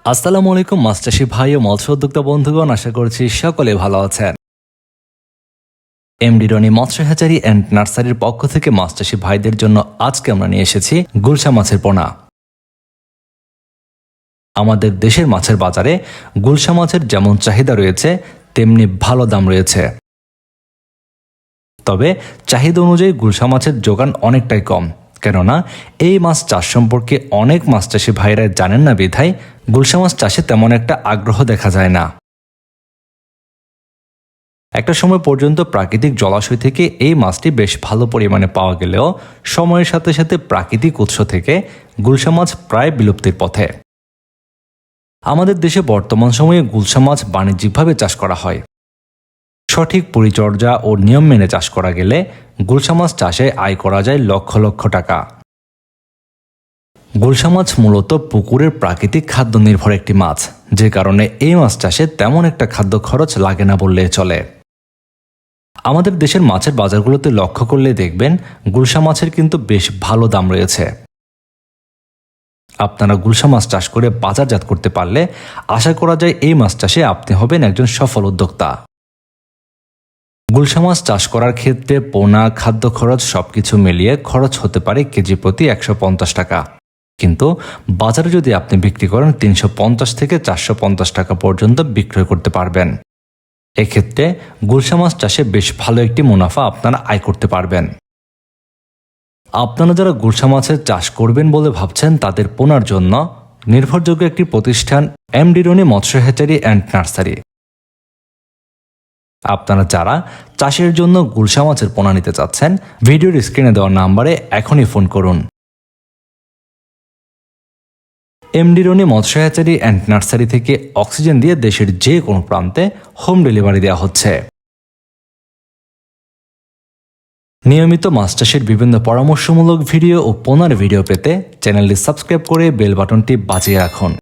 আসসালামু আলাইকুম মাছ চাষী ভাই ও মৎস্য উদ্যোক্তা বন্ধুগণ, আশা করছি সকলে ভালো আছেন। এমডি রনি মৎস্য হ্যাচারি অ্যান্ড নার্সারির পক্ষ থেকে মাছ চাষী ভাইদের জন্য আজকে আমরা নিয়ে এসেছি গুলশা মাছের পোনা। আমাদের দেশের মাছের বাজারে গুলশা মাছের যেমন চাহিদা রয়েছে তেমনি ভালো দাম রয়েছে। তবে চাহিদা অনুযায়ী গুলশা মাছের যোগান অনেকটাই কম, কেননা এই মাছ চাষ সম্পর্কে অনেক মাছ চাষী ভাইরা জানেন না বিধায় গুলশা মাছ চাষে তেমন একটা আগ্রহ দেখা যায় না। একটা সময় পর্যন্ত প্রাকৃতিক জলাশয় থেকে এই মাছটি বেশ ভালো পরিমাণে পাওয়া গেলেও সময়ের সাথে সাথে প্রাকৃতিক উৎস থেকে গুলশা মাছ প্রায় বিলুপ্তির পথে। আমাদের দেশে বর্তমান সময়ে গুলশা মাছ বাণিজ্যিকভাবে চাষ করা হয়। সঠিক পরিচর্যা ও নিয়ম মেনে চাষ করা গেলে গুলশা মাছ চাষে আয় করা যায় লক্ষ লক্ষ টাকা। গুলশা মাছ মূলত পুকুরের প্রাকৃতিক খাদ্য নির্ভর একটি মাছ, যে কারণে এই মাছ চাষে তেমন একটা খাদ্য খরচ লাগে না বললে চলে। আমাদের দেশের মাছের বাজারগুলোতে লক্ষ্য করলে দেখবেন গুলশা মাছের কিন্তু বেশ ভালো দাম রয়েছে। আপনারা গুলশা মাছ চাষ করে বাজারজাত করতে পারলে আশা করা যায় এই মাছ চাষে আপনি হবেন একজন সফল উদ্যোক্তা। গুলশা মাছ চাষ করার ক্ষেত্রে পোনা, খাদ্য খরচ সবকিছু মিলিয়ে খরচ হতে পারে কেজি প্রতি 150 টাকা, কিন্তু বাজারে যদি আপনি বিক্রি করেন 350 থেকে 450 টাকা পর্যন্ত বিক্রয় করতে পারবেন। এক্ষেত্রে গুলশা মাছ চাষে বেশ ভালো একটি মুনাফা আপনারা আয় করতে পারবেন। আপনারা যারা গুলশা মাছের চাষ করবেন বলে ভাবছেন তাদের পোনার জন্য নির্ভরযোগ্য একটি প্রতিষ্ঠান এমডি রনি মৎস্য হ্যাচারি অ্যান্ড নার্সারি। আপনারা যারা চাষের জন্য গুলশা মাছের পোনা নিতে চাচ্ছেন, ভিডিওর স্ক্রিনে দেওয়া নাম্বারে এখনই ফোন করুন। এমডি রনি মৎস্য হ্যাচারি অ্যান্ড নার্সারি থেকে অক্সিজেন দিয়ে দেশের যে কোনো প্রান্তে হোম ডেলিভারি দেওয়া হচ্ছে। নিয়মিত মাছ চাষের বিভিন্ন পরামর্শমূলক ভিডিও ও পোনার ভিডিও পেতে চ্যানেলটি সাবস্ক্রাইব করে বেল বাটনটি বাজিয়ে রাখুন।